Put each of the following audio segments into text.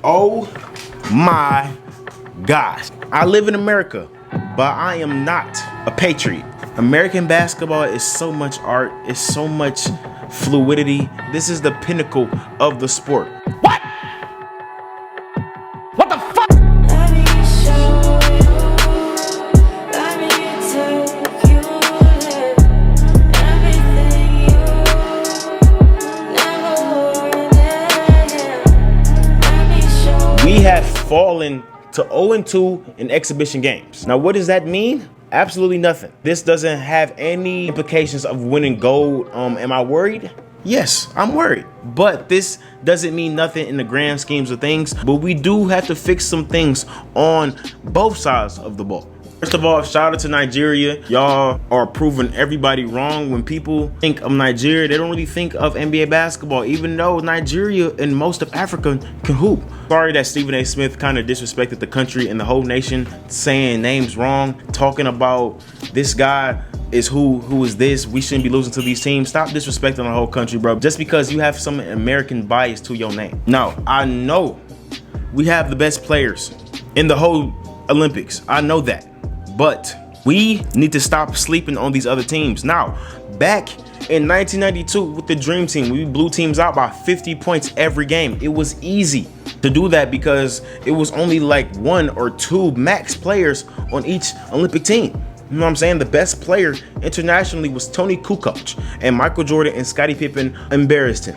Oh my gosh. I live in America, but I am not a patriot. American basketball is so much art, it's so much fluidity. This is the pinnacle of the sport. What? What the fuck? Let me show you, let me take you there. Everything you never were there. Let me show you. We have fallen to 0-2 in exhibition games. Now, what does that mean? Absolutely nothing. This doesn't have any implications of winning gold. Am I worried? Yes, I'm worried. But this doesn't mean nothing in the grand schemes of things. But we do have to fix some things on both sides of the ball. First of all, shout out to Nigeria. Y'all are proving everybody wrong. When people think of Nigeria, they don't really think of NBA basketball, even though Nigeria and most of Africa can hoop. Sorry that Stephen A. Smith kind of disrespected the country and the whole nation, saying names wrong, talking about this guy is who is this, we shouldn't be losing to these teams. Stop disrespecting the whole country, bro, just because you have some American bias to your name. Now, I know we have the best players in the whole Olympics. I know that. But we need to stop sleeping on these other teams. Now, back in 1992 with the Dream Team, we blew teams out by 50 points every game. It was easy to do that because it was only like 1 or 2 max players on each Olympic team. You know what I'm saying? The best player internationally was Tony Kukoc, and Michael Jordan and Scottie Pippen embarrassed him.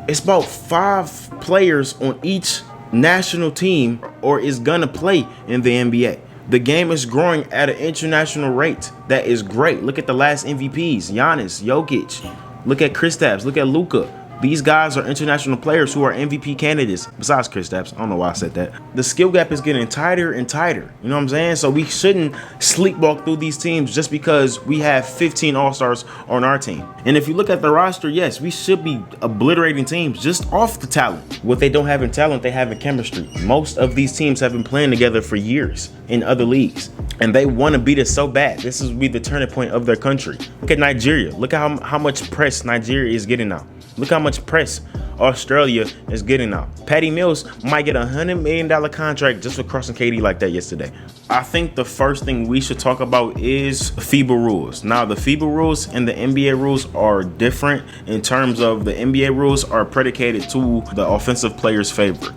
It's about 5 players on each national team or is gonna play in the NBA. The game is growing at an international rate. That is great. Look at the last MVPs, Giannis, Jokic. Look at Kristaps, look at Luka. These guys are international players who are MVP candidates, besides Kristaps. I don't know why I said that. The skill gap is getting tighter and tighter. You know what I'm saying? So we shouldn't sleepwalk through these teams just because we have 15 All-Stars on our team. And if you look at the roster, yes, we should be obliterating teams just off the talent. What they don't have in talent, they have in chemistry. Most of these teams have been playing together for years in other leagues, and they want to beat us so bad. This will be the turning point of their country. Look at Nigeria. Look at how much press Nigeria is getting now. Look how much press Australia is getting now. Patty Mills might get a $100 million contract just for crossing KD like that yesterday. I think the first thing we should talk about is Fiba rules. Now, the Fiba rules and the NBA rules are different in terms of the NBA rules are predicated to the offensive player's favor.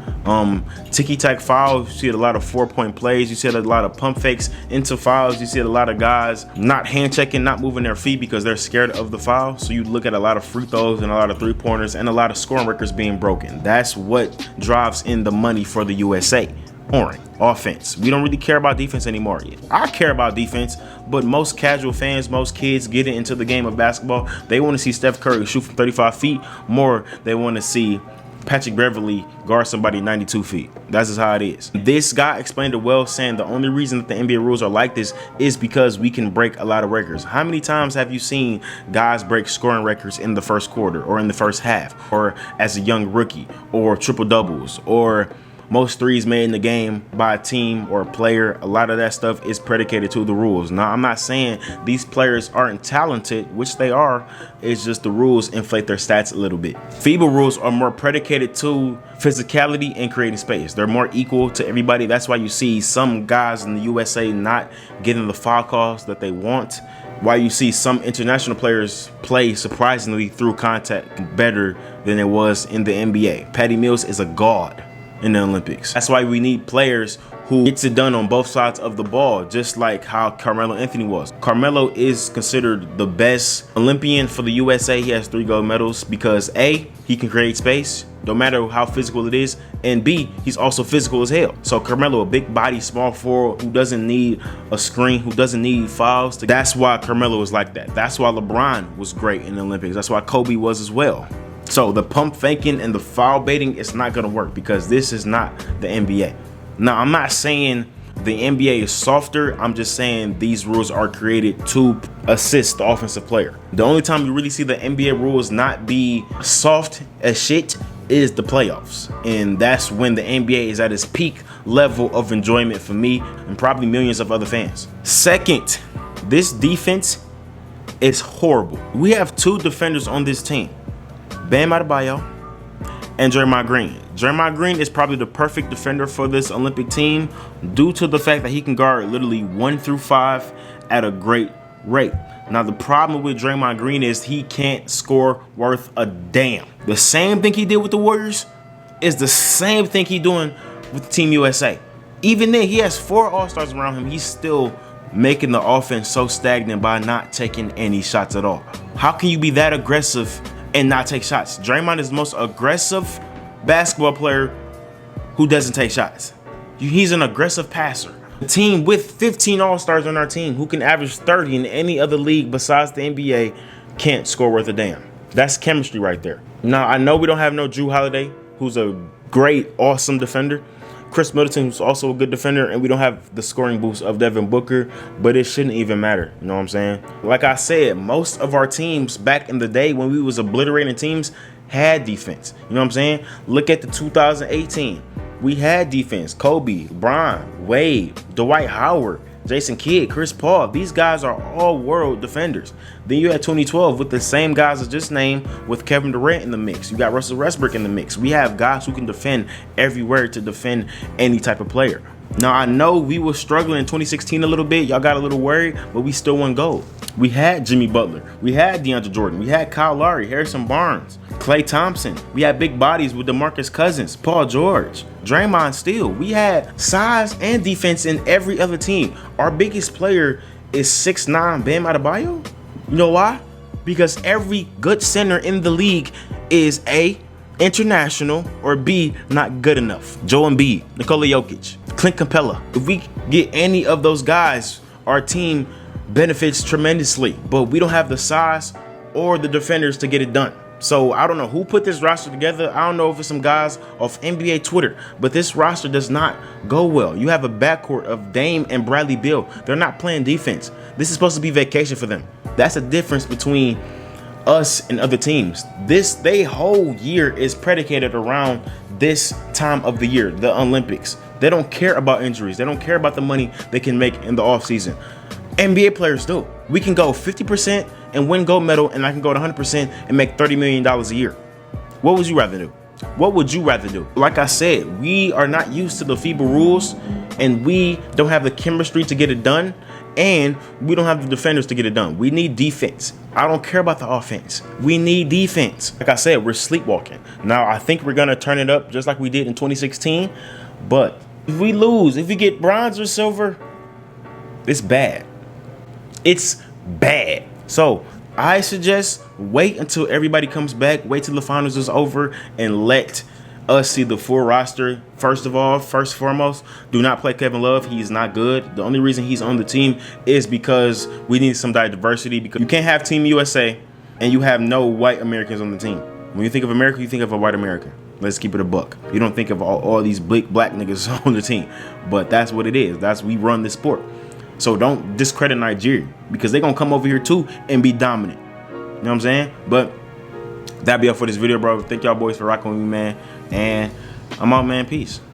Ticky-tack fouls, you see a lot of 4-point plays, you see a lot of pump fakes into fouls, you see a lot of guys not hand checking, not moving their feet because they're scared of the foul. So you look at a lot of free throws and a lot of 3-pointers and a lot of scoring records being broken. That's what drives in the money for the USA. Scoring, offense. We don't really care about defense anymore. I care about defense, but most casual fans, most kids getting into the game of basketball, they want to see Steph Curry shoot from 35 feet more. They want to see Patrick Beverly guard somebody 92 feet. That's just how it is. This guy explained it well, saying the only reason that the NBA rules are like this is because we can break a lot of records. How many times have you seen guys break scoring records in the first quarter or in the first half or as a young rookie or triple doubles or most threes made in the game by a team or a player? A lot of that stuff is predicated to the rules. Now, I'm not saying these players aren't talented, which they are. It's just the rules inflate their stats a little bit. FIBA rules are more predicated to physicality and creating space. They're more equal to everybody. That's why you see some guys in the USA not getting the foul calls that they want. Why you see some international players play surprisingly through contact better than it was in the NBA. Patty Mills is a god in the Olympics. That's why we need players who gets it done on both sides of the ball, just like how Carmelo Anthony was. Carmelo is considered the best Olympian for the USA. He has 3 gold medals because A, he can create space, no matter how physical it is, and B, he's also physical as hell. So Carmelo, a big body, small forward who doesn't need a screen, who doesn't need fouls. That's why Carmelo is like that. That's why LeBron was great in the Olympics. That's why Kobe was as well. So the pump faking and the foul baiting, it's not gonna work because this is not the NBA. Now, I'm not saying the NBA is softer. I'm just saying these rules are created to assist the offensive player. The only time you really see the NBA rules not be soft as shit is the playoffs. And that's when the NBA is at its peak level of enjoyment for me and probably millions of other fans. Second, this defense is horrible. We have 2 defenders on this team. Bam Adebayo and Draymond Green. Draymond Green is probably the perfect defender for this Olympic team due to the fact that he can guard literally 1 through 5 at a great rate. Now, the problem with Draymond Green is he can't score worth a damn. The same thing he did with the Warriors is the same thing he's doing with Team USA. Even then, he has 4 All-Stars around him. He's still making the offense so stagnant by not taking any shots at all. How can you be that aggressive and not take shots? Draymond is the most aggressive basketball player who doesn't take shots. He's an aggressive passer. A team with 15 All-Stars on our team who can average 30 in any other league besides the NBA can't score worth a damn. That's chemistry right there. Now, I know we don't have no Jrue Holiday, who's a great, awesome defender. Chris Middleton is also a good defender, and we don't have the scoring boost of Devin Booker, but it shouldn't even matter. You know what I'm saying? Like I said, most of our teams back in the day when we was obliterating teams had defense. You know what I'm saying? Look at the 2018. We had defense. Kobe, LeBron, Wade, Dwight Howard, Jason Kidd, Chris Paul. These guys are all world defenders. Then you had 2012 with the same guys I just named with Kevin Durant in the mix. You got Russell Westbrook in the mix. We have guys who can defend everywhere to defend any type of player. Now, I know we were struggling in 2016 a little bit. Y'all got a little worried, but we still won gold. We had Jimmy Butler. We had DeAndre Jordan. We had Kyle Lowry, Harrison Barnes, Klay Thompson. We had big bodies with DeMarcus Cousins, Paul George, Draymond Steele. We had size and defense in every other team. Our biggest player is 6'9" Bam Adebayo. You know why? Because every good center in the league is A, international, or B, not good enough. Joel Embiid, Nikola Jokic, Clint Capella. If we get any of those guys, our team benefits tremendously, but we don't have the size or the defenders to get it done. So I don't know who put this roster together. I don't know if it's some guys off NBA Twitter, but this roster does not go well. You have a backcourt of Dame and Bradley Beal. They're not playing defense. This is supposed to be vacation for them. That's the difference between us and other teams. They whole year is predicated around this time of the year, the Olympics. They don't care about injuries. They don't care about the money they can make in the offseason. NBA players do. We can go 50% and win gold medal, and I can go to 100% and make $30 million a year. What would you rather do? What would you rather do? Like I said, we are not used to the Fiba rules, and we don't have the chemistry to get it done, and we don't have the defenders to get it done. We need defense. I don't care about the offense. We need defense. Like I said, we're sleepwalking. Now, I think we're going to turn it up just like we did in 2016, but if we lose, if we get bronze or silver, it's bad. It's bad. So I suggest wait until everybody comes back. Wait till the finals is over and let us see the full roster. First and foremost, do not play Kevin Love. He is not good. The only reason he's on the team is because we need some diversity, because you can't have Team USA and you have no white Americans on the team. When you think of America, you think of a white American. Let's keep it a buck. You don't think of all these black niggas on the team, but that's what it is. We run this sport. So don't discredit Nigeria, because they're going to come over here too and be dominant. You know what I'm saying? But that'll be it for this video, bro. Thank y'all boys for rocking with me, man. And I'm out, man. Peace.